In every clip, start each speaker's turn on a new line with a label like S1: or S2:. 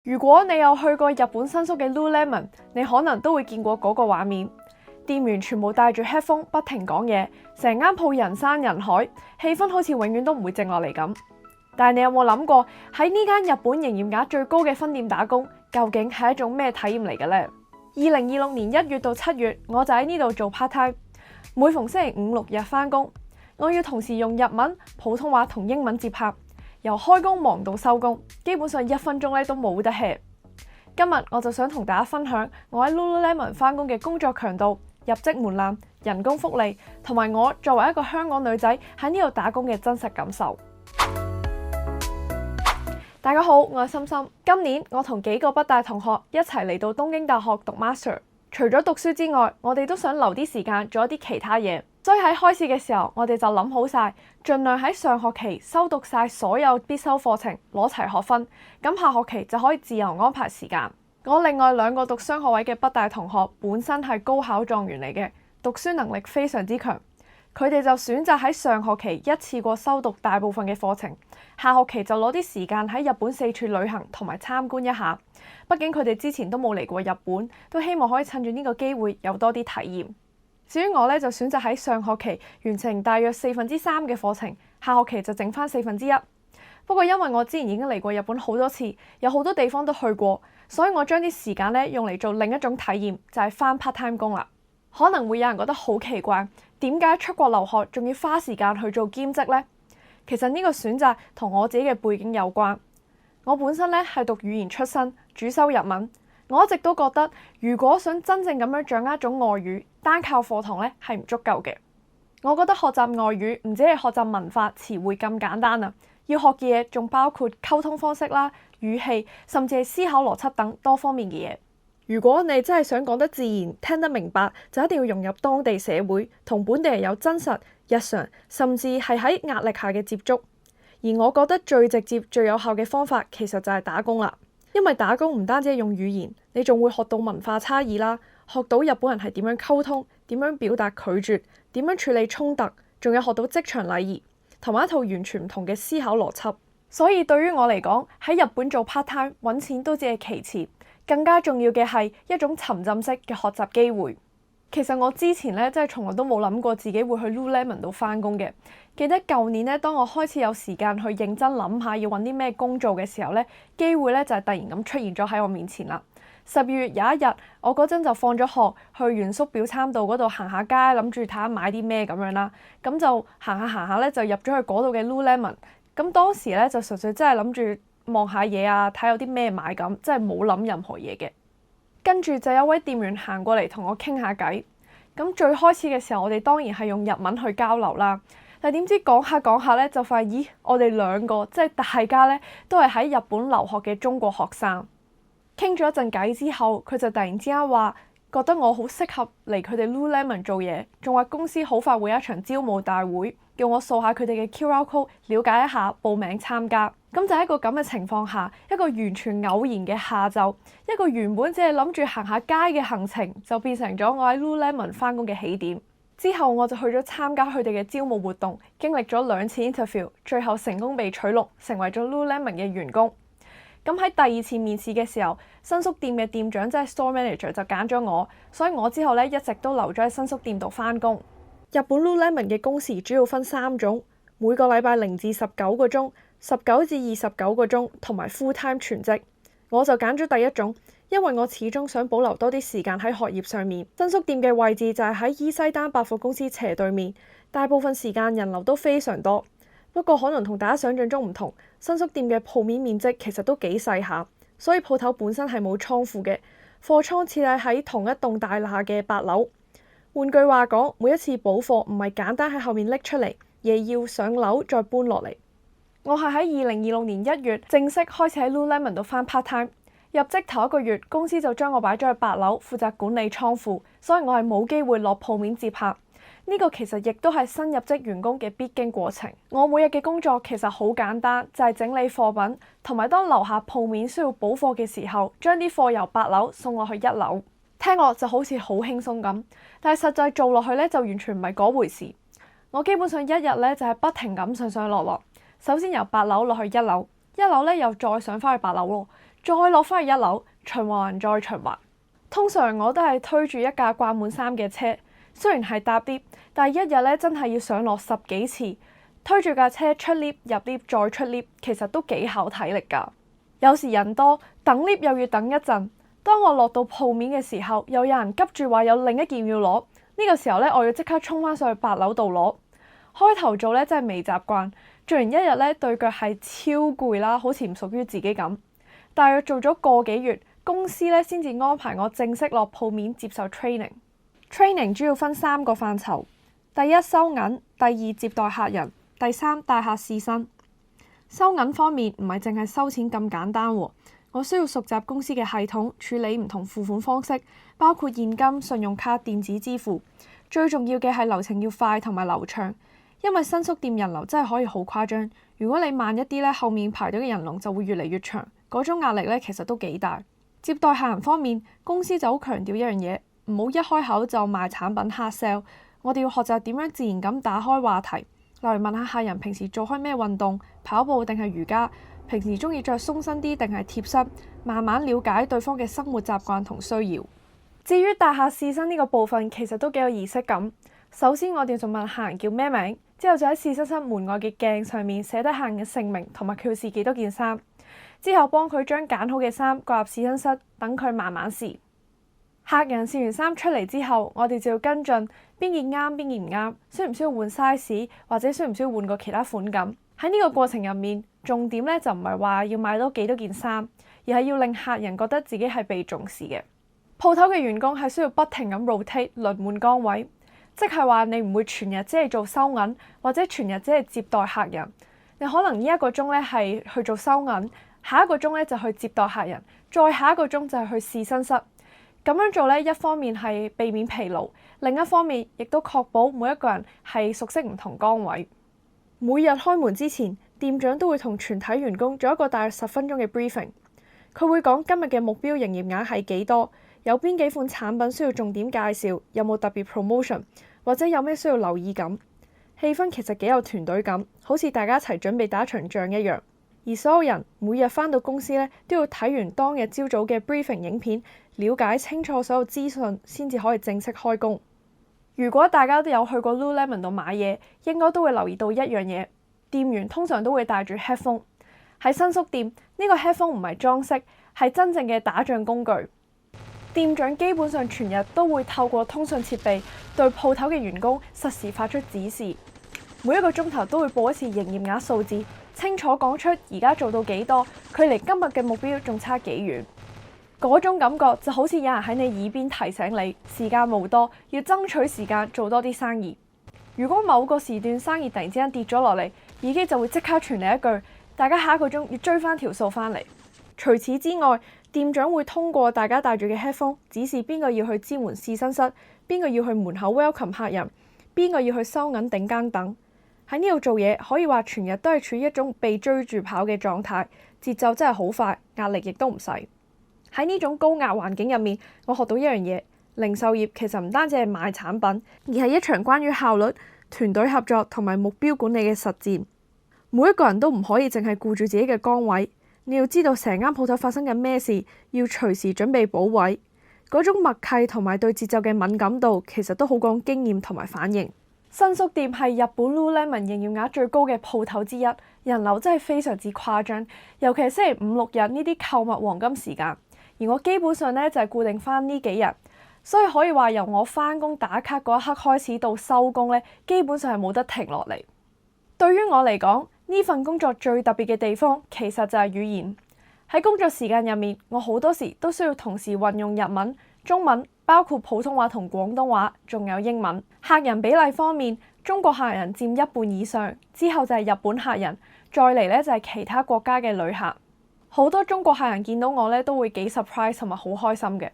S1: 如果你有去過日本新宿嘅 Lululemon， 你可能都會見過嗰個畫面，店員全部戴住 headphone 不停講嘢，成間鋪人山人海，氣氛好似永遠都唔會靜落嚟咁。但係你有冇諗過喺呢間日本營業額最高嘅分店打工，究竟係一種咩體驗嚟嘅呢？2026年1月到7月，我就喺呢度做 part time， 每逢星期5、6日返工，我要同時用日文、普通話同英文接客。由開工忙到收工，基本上1分鐘都冇得 hea。今日我就想同大家分享我喺 Lululemon 返工嘅工作強度、入職門檻、人工福利，同埋我作為一個香港女仔喺呢度打工嘅真實感受。大家好，我係心心。今年我同幾個北大同學一齊嚟到東京大學讀 Master。除咗讀書之外，我哋都想留啲時間做一啲其他嘢。所以喺開試嘅時候，我哋就諗好晒，盡量喺上學期修讀晒所有必修課程，攞齊學分，咁下學期就可以自由安排時間。我另外2個讀雙學位嘅北大同學本身係高考狀元嚟嘅，讀書能力非常之強，佢哋就選擇喺上學期一次過修讀大部分嘅課程，下學期就攞啲時間喺日本4處旅行同埋參觀一下。畢竟佢哋之前都冇嚟過日本，都希望可以趁住呢個機會有多啲體驗。至於我咧，就選擇喺上學期完成大約3/4嘅課程，下學期就剩翻1/4。不過因為我之前已經嚟過日本好多次，有好多地方都去過，所以我將啲時間咧用嚟做另一種體驗，就係返 part time 工啦。可能會有人覺得好奇怪，點解出國留學仲要花時間去做兼職呢？其實呢個選擇同我自己嘅背景有關。我本身咧係讀語言出身，主修日文。我一直都覺得，如果想真正咁樣掌握一種外語，單靠課堂咧係唔足夠嘅。我覺得學習外語唔止係學習文化詞彙咁簡單啊，要學嘅嘢仲包括溝通方式啦、語氣，甚至係思考邏輯等多方面嘅嘢。如果你真係想講得自然、聽得明白，就一定要融入當地社會，同本地人有真實、日常，甚至係喺壓力下嘅接觸。而我覺得最直接、最有效嘅方法，其實就係打工啦。因為打工唔單止係用語言，你仲會學到文化差異啦，學到日本人係點樣溝通，點樣表達拒絕，點樣處理衝突，仲有學到職場禮儀，同埋一套完全唔同嘅思考邏輯。所以對於我嚟講，喺日本做 part time 揾錢都只係其次，更加重要嘅係一種沉浸式嘅學習機會。其實我之前咧真係從來都冇諗過自己會去 Lululemon 度返工嘅。記得舊年咧，當我開始有時間去認真諗下要揾啲咩工做嘅時候咧，機會咧就係突然咁出現咗喺我面前啦。12月有一日，我嗰陣就放咗學，去原宿表參道嗰度行下街，諗住睇下買啲咩咁樣啦。咁就行下咧，就入咗去嗰度嘅 Lululemon。咁當時咧就純粹真係諗住望下嘢啊，睇有啲咩買咁，真係冇諗任何嘢嘅。跟住就有位店員行過嚟同我傾下偈。咁最開始嘅時候，我哋當然係用日文去交流啦。但係點知講下講下咧，就發現咦，我哋2個即係大家咧，都係喺日本留學嘅中國學生。傾咗一陣偈之後，佢就突然之間話覺得我好適合嚟佢哋 Lululemon 做嘢，仲話公司好快會有一場招募大會，叫我掃下佢哋嘅 QR code，了解一下，報名參加。咁就喺一個咁嘅情況下，一個完全偶然嘅下晝，一個原本只係諗住行下街嘅行程，就變成咗我喺 Lululemon 返工嘅起點。之後我就去咗參加佢哋嘅招募活動，經歷咗2次 interview， 最後成功被取錄，成為咗 Lululemon 嘅員工。咁喺第2次面試嘅時候，新宿店嘅店長即係 store manager 就揀咗我，所以我之後咧一直都留咗喺新宿店度返工。日本 Lululemon 嘅工時主要分3種，每個禮拜0至19個鐘、19至29個鐘，同埋 full time 全職。我就揀咗第一種。因為我始終想保留多啲時間喺學業上面。新宿店嘅位置就係喺伊西丹百貨公司斜對面，大部分時間人流都非常多。不過可能同大家想象中唔同，新宿店嘅鋪面面積其實都幾細下，所以鋪頭本身係冇倉庫嘅，貨倉設喺同一棟大廈嘅8樓。換句話講，每一次補貨唔係簡單喺後面拎出嚟，而係要上樓再搬落嚟。我係喺2026年1月正式開始喺 Lululemon 度返 part time。入職頭1個月，公司就將我擺咗去8樓，負責管理倉庫，所以我係冇機會落鋪面接客。呢個其實亦都係新入職員工嘅必經過程。我每日嘅工作其實好簡單，就係整理貨品，同埋當樓下鋪面需要補貨嘅時候，將啲貨由8樓送落去1樓。聽落就好似好輕鬆咁，但係實際做落去咧就完全唔係嗰回事。我基本上一日咧就係不停咁上上落落，首先由8樓落去1樓，1樓咧又再上返去8樓咯。再落返去1樓，循環再循環。通常我都係推住一架掛滿衫嘅車，雖然係搭 lift，但係一日咧真係要上落10幾次，推住架車出 lift 入 lift 再出 lift，其實都幾耗體力㗎。有時人多，等 lift 又要等一陣。當我落到鋪面嘅時候，又有人急住話有另一件要攞，呢個時候咧我要即刻衝返上去8樓度攞。開頭做咧真係未習慣，做完一日咧對腳係超攰啦，好似唔屬於自己咁。大約做咗個幾月，公司咧先至安排我正式落鋪面接受 training。training 主要分3個範疇：第一收銀，第二接待客人，第3帶客試身。收銀方面唔係淨係收錢咁簡單喎，我需要熟習公司嘅系統，處理唔同付款方式，包括現金、信用卡、電子支付。最重要嘅係流程要快同埋流暢，因為新宿店人流真係可以好誇張。如果你慢一啲咧，後面排隊嘅人龍就會越嚟越長，嗰種壓力咧其實都幾大。接待客人方面，公司就好強調一樣嘢，唔好一開口就賣產品 hard sell。我哋要學習點樣自然咁打開話題，例如問下客人平時做開咩運動，跑步定係瑜伽，平時中意着鬆身啲定係貼身，慢慢了解對方嘅生活習慣同需要。至於帶客試身呢個部分，其實都幾有儀式感。首先我哋仲問客人叫咩名，之後就喺試身室門外嘅鏡上面寫低客人嘅姓名同埋佢要試幾多件衫，之後幫佢將揀好嘅衫掛入試身室，等佢慢慢試。客人試完衫出嚟之後，我哋就要跟進邊件啱邊件唔啱，需唔需要換 size 或者需唔需要換個其他款咁。喺呢個過程入面，重點咧就唔係話要買多幾多件衫，而係要令客人覺得自己係被重視嘅。鋪頭嘅員工係需要不停咁 rotate 輪換崗位，即係話你唔會全日只係做收銀，或者全日只係接待客人。你可能呢1個鐘咧係去做收銀，下1個鐘咧就去接待客人，再下1個鐘就係去試身室。咁樣做咧，一方面係避免疲勞，另一方面亦都確保每一個人係熟悉唔同崗位。每日開門之前，店長都會同全體員工做一個大約10分鐘嘅 briefing。佢會講今日嘅目標營業額係幾多，有邊幾款產品需要重點介紹，有冇特別 promotion，或者有咩需要留意咁。氣氛其實幾有團隊感，好似大家一齊準備打場仗一樣。而所有人每日返到公司咧，都要睇完當日朝早嘅 briefing 影片，了解清楚所有資訊，先至可以正式開工。如果大家都有去過 Lululemon 度買嘢，應該都會留意到一樣嘢，店員通常都會帶住 headphone。喺新宿店，呢個 headphone 唔係裝飾，係真正嘅打仗工具。店長基本上全日都會透過通訊設備對鋪頭嘅員工實時發出指示，每1個鐘頭都會報一次營業額數字，清楚講出而家做到幾多，距離今日嘅目標仲差幾遠。嗰種感覺就好似有人喺你耳邊提醒你，時間冇多，要爭取時間做多啲生意。如果某個時段生意突然之間跌咗落嚟，耳機就會即刻傳嚟一句，大家下1個鐘要追翻條數翻嚟。除此之外，店長會通過大家帶住嘅 headphone 指示邊個要去支援試身室，邊個要去門口 welcome 客人，邊個要去收銀頂更等。喺呢度做嘢可以話全日都係處於一種被追住跑嘅狀態，節奏真係好快，壓力亦都唔細。喺呢種高壓環境入面，我學到一樣嘢，零售業其實唔單止係賣產品，而係一場關於效率、團隊合作同埋目標管理嘅實戰。每一個人都唔可以淨係顧住自己嘅崗位，你要知道成間鋪頭發生緊咩事，要隨時準備補位。嗰種默契同埋對節奏嘅敏感度，其實都好講經驗同埋反應。新宿店係日本 Lululemon 營業額最高嘅鋪頭之一，人流真係非常之誇張，尤其係星期5、6日呢啲購物黃金時間。而我基本上咧就係固定翻呢幾日，所以可以話由我翻工打卡嗰一刻開始到收工咧，基本上係冇得停落嚟。對於我嚟講，呢份工作最特別嘅地方其實就係語言。喺工作時間入面，我好多時都需要同時運用日文、中文，包括普通話同廣東話，仲有英文。客人比例方面，中國客人佔1半以上，之後就係日本客人，再嚟咧就係其他國家嘅旅客。好多中國客人見到我咧都會幾 surprise 同埋好開心嘅。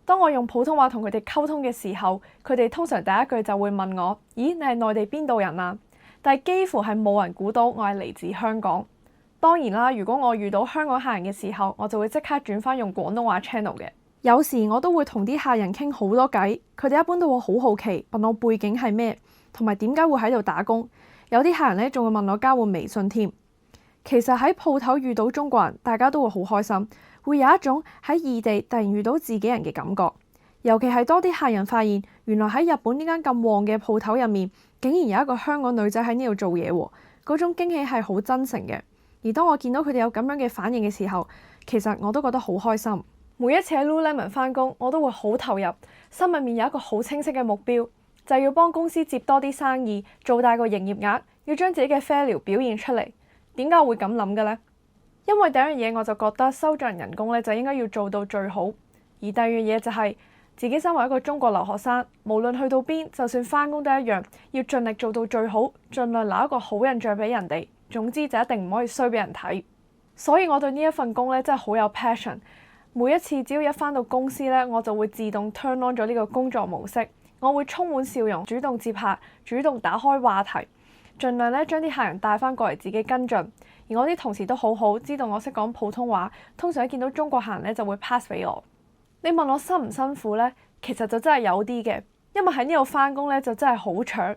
S1: 當我用普通話同佢哋溝通嘅時候，佢哋通常第一句就會問我：咦，你係內地邊度人啊？但係幾乎係冇人估到我係嚟自香港。當然啦，如果我遇到香港客人嘅時候，我就會即刻轉翻用廣東話 channel 嘅。有時我都會同啲客人傾好多偈，佢哋一般都會好好奇，問我背景係咩，同埋點解會喺度打工。有啲客人咧仲會問我交換微信添。其實喺鋪頭遇到中國人，大家都會好開心，會有一種喺異地突然遇到自己人嘅感覺。尤其係多啲客人發現，原來喺日本呢間咁旺嘅鋪頭入面，竟然有一個香港女仔喺呢度做嘢喎，嗰種驚喜係好真誠嘅。而當我見到佢哋有咁樣嘅反應嘅時候，其實我都覺得好開心。每一次喺 Lululemon 返工，我都會好投入，心裏面有一個好清晰嘅目標，就係要幫公司接多啲生意，做大個營業額，要將自己嘅 value 表現出嚟。點解我會咁諗嘅呢？因為第一樣嘢我就覺得收咗人工咧就應該要做到最好，而第二樣嘢就係自己身為一個中國留學生，無論去到邊，就算返工都一樣，要盡力做到最好，盡量留一個好印象俾人哋。總之就一定唔可以衰俾人睇。所以我對呢一份工咧真係好有 passion。每一次只要一返到公司咧，我就會自動 turn on 咗呢個工作模式。我會充滿笑容，主動接客，主動打開話題，盡量咧將啲客人帶返過嚟自己跟進。而我啲同事都好好，知道我識講普通話，通常一見到中國客人咧就會 pass 俾我。你問我辛唔辛苦咧，其實就真係有啲嘅，因為喺呢度返工咧就真係好搶。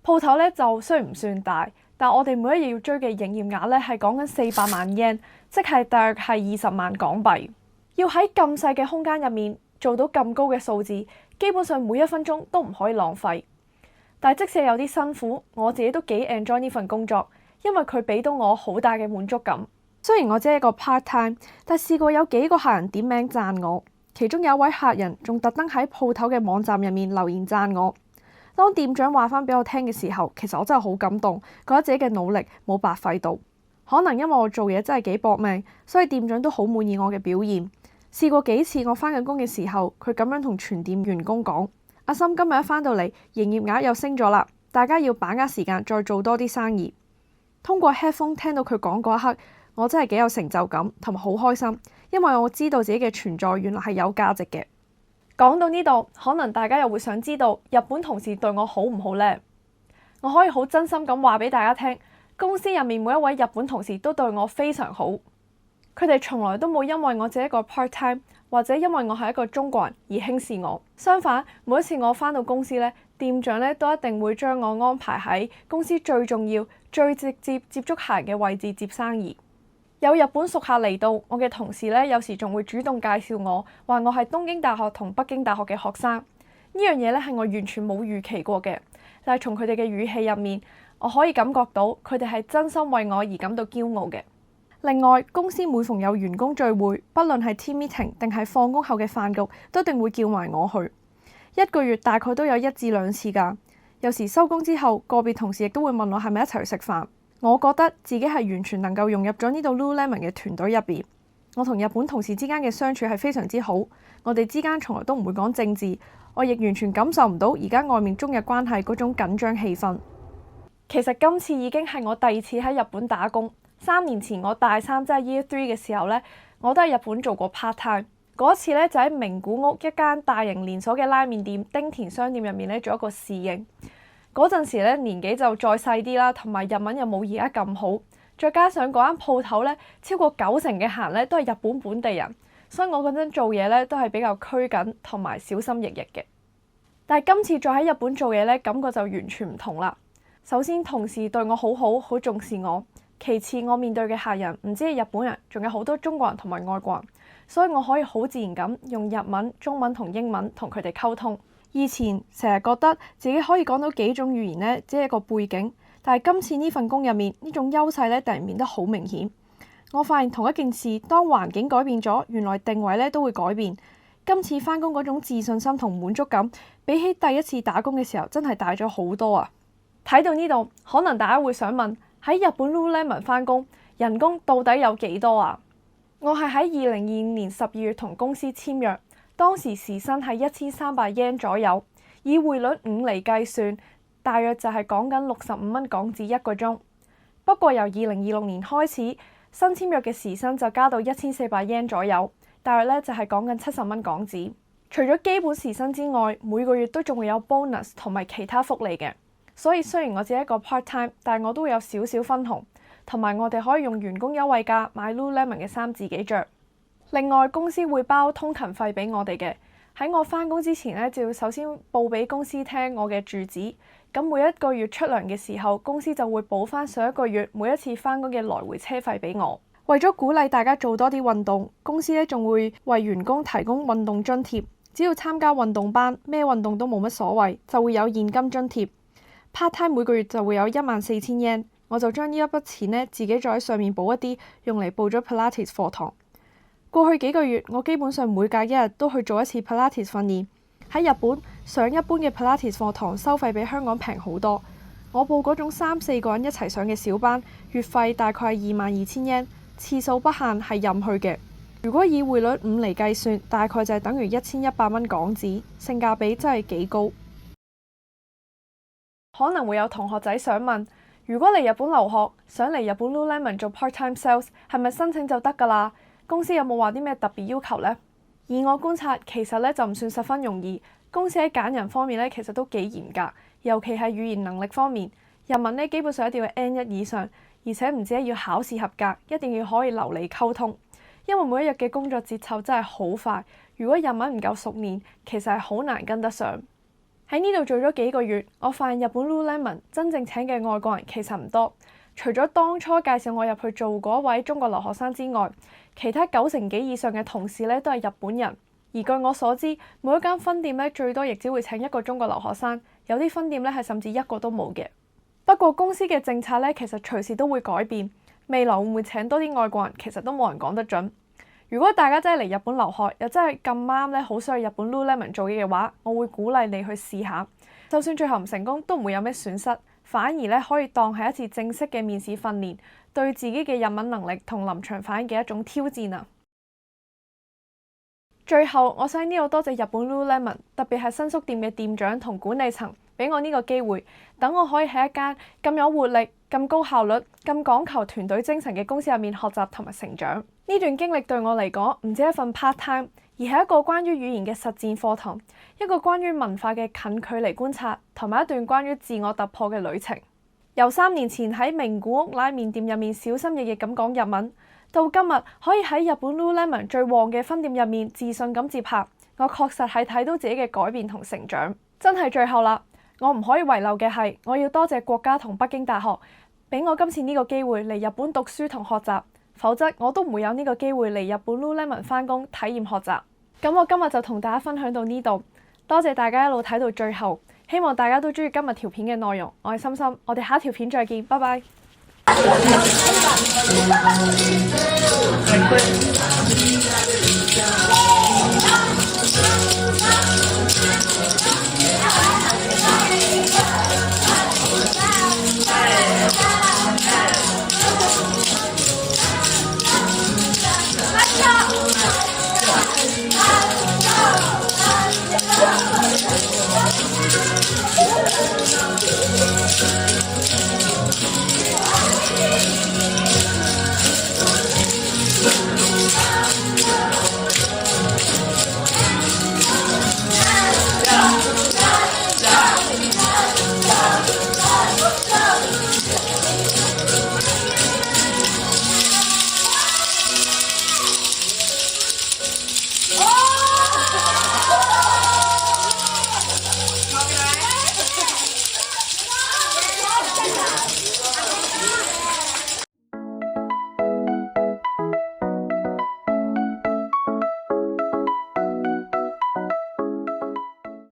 S1: 鋪頭咧就雖然唔算大，但我哋每一日要追嘅營業額咧係講緊400萬 yen， 即係大約係20萬港幣。要喺咁細嘅空間入面做到咁高嘅數字，基本上每一分鐘都唔可以浪費。但係即使有啲辛苦，我自己都幾 enjoy 呢份工作，因為佢俾到我好大嘅滿足感。雖然我只係一個 part time， 但試過有幾個客人點名讚我，其中有一位客人仲特登喺鋪頭嘅網站入面留言讚我。當店長話翻俾我聽嘅時候，其實我真係好感動，覺得自己嘅努力冇白費到。可能因為我做嘢真係幾搏命，所以店長都好滿意我嘅表現。試過幾次我返緊工嘅時候，佢咁樣同全店員工講：阿森今日一返到嚟，營業額又升咗啦，大家要把握時間再做多啲生意。通過 headphone 聽到佢講嗰一刻，我真係幾有成就感同埋好開心，因為我知道自己嘅存在原來係有價值嘅。講到呢度，可能大家又會想知道日本同事對我好唔好呢？我可以好真心咁話俾大家聽，公司入面每一位日本同事都對我非常好。佢哋從來都冇因為我只係一個 part time 或者因為我係一個中國人而輕視我。相反，每一次我返到公司咧，店長咧都一定會將我安排喺公司最重要、最直接接觸客人嘅位置接生意。有日本熟客嚟到，我嘅同事咧有時仲會主動介紹我，話我係東京大學同北京大學嘅學生。呢樣嘢咧係我完全冇預期過嘅，但係從佢哋嘅語氣入面，我可以感覺到佢哋係真心為我而感到驕傲嘅。另外，公司每逢有員工聚會，不論係 team meeting 定係放工後嘅飯局，都一定會叫埋我去。一個月大概都有1至2次㗎。有時收工之後，個別同事亦都會問我係咪一齊去食飯。我覺得自己係完全能夠融入咗呢度 Lululemon 嘅團隊入邊。我同日本同事之間嘅相處係非常之好，我哋之間從來都唔會講政治，我亦完全感受唔到而家外面中日關係嗰種緊張氣氛。其實今次已經係我第2次喺日本打工。3年前我大3即係 Year 3嘅時候咧，我都喺日本做過 part time。嗰一次咧就喺名古屋一間大型連鎖嘅拉麵店丁田商店入面咧做一個侍應。嗰陣時咧年紀就再細啲啦，同埋日文又冇而家咁好，再加上嗰間鋪頭咧超過90%嘅客人咧都係日本本地人，所以我嗰陣做嘢咧都係比較拘謹同埋小心翼翼嘅。但係今次再喺日本做嘢咧，感覺就完全唔同啦。首先同事對我好好，好重視我。其次，我面對嘅客人唔止係日本人，仲有好多中國人同埋外國人，所以我可以好自然咁用日文、中文同英文同佢哋溝通。以前成日覺得自己可以講到幾種語言呢，只係一個背景，但係今次呢份工入面呢種優勢咧，突然變得好明顯。我發現同一件事，當環境改變咗，原來定位咧都會改變。今次返工嗰種自信心同滿足感，比起第一次打工嘅時候，真係大咗好多啊！睇到呢度，可能大家會想問，喺日本 Lululemon 返工，人工到底有幾多啊？我係喺2022年12月同公司簽約，當時時薪係1300 yen 左右，以匯率5嚟計算，大約就係講緊65蚊港紙一個鐘。不過由2026年開始，新簽約嘅時薪就加到1400 yen 左右，大約咧就係講緊70蚊港紙。除咗基本時薪之外，每個月都仲會有 bonus 同埋其他福利嘅。所以雖然我只係一個 part time， 但係我都會有少少分紅，同埋我哋可以用員工優惠價買 Lululemon 嘅衫自己着。另外公司會包通勤費俾我哋嘅。喺我返工之前咧，就要首先報俾公司聽我嘅住址。咁每一個月出糧嘅時候，公司就會補翻上一個月每一次返工嘅來回車費俾我。為咗鼓勵大家做多啲運動，公司咧仲會為員工提供運動津貼，只要參加運動班，咩運動都冇乜所謂，就會有現金津貼。part time 每個月就會有14,000 yen， 我就將呢一筆錢咧自己再喺上面補一啲，用嚟報咗 Pilates 課堂。過去幾個月，我基本上每隔一日都去做一次 Pilates 訓練。喺日本上一般嘅 Pilates 課堂收費比香港平好多。我報嗰種3-4個人一齊上嘅小班，月費大概係22,000 yen， 次數不限，係任去嘅。如果以匯率5嚟計算，大概就係等於1100蚊港紙，性價比真係幾高。可能會有同學仔想問，如果嚟日本留學，想嚟日本 Lululemon 做 part-time sales， 係咪申請就得㗎啦？公司有冇話啲咩特別要求呢？以我觀察，其實咧就唔算十分容易。公司喺揀人方面咧，其實都幾嚴格，尤其係語言能力方面。日文咧基本上一定要 N1 以上，而且唔止係要考試合格，一定要可以流利溝通。因為每一日嘅工作節奏真係好快，如果日文唔夠熟練，其實係好難跟得上。喺呢度做咗幾個月，我發現日本 Lululemon 真正請嘅外國人其實唔多。除咗當初介紹我入去做嗰位中國留學生之外，其他90%幾以上嘅同事咧都係日本人。而據我所知，每一間分店咧最多亦只會請一個中國留學生，有啲分店咧係甚至一個都冇嘅。不過公司嘅政策咧其實隨時都會改變，未來會唔會請多啲外國人，其實都冇人講得準。如果大家真係嚟日本留學，又真係咁啱咧，好想去日本 Lululemon 做嘢嘅話，我會鼓勵你去試下。就算最後唔成功，都唔會有咩損失，反而咧可以當係一次正式嘅面試訓練，對自己嘅日文能力同臨場反應嘅一種挑戰啊！最後，我想喺呢度多謝日本 Lululemon， 特別係新宿店嘅店長同管理層，俾我呢個機會，等我可以喺一間咁有活力、咁高效率、咁講求團隊精神嘅公司入面學習同埋成長。呢段經歷對我嚟講，唔止一份 part time， 而係一個關於語言嘅實戰課堂，一個關於文化嘅近距離觀察，同埋一段關於自我突破嘅旅程。由3年前喺名古屋拉麵店入面小心翼翼咁講日文，到今日可以喺日本 Lululemon 最旺嘅分店入面自信咁接客，我確實係睇到自己嘅改變同成長。真係最後啦，我唔可以遺漏嘅係，我要多謝國家同北京大學，俾我今次呢個機會嚟日本讀書同學習，否則我都唔會有呢個機會嚟日本 Lululemon 返工體驗學習。咁我今日就同大家分享到呢度，多謝大家一路睇到最後，希望大家都中意今日條片嘅內容。我係心心，我哋下一條片再見，拜拜。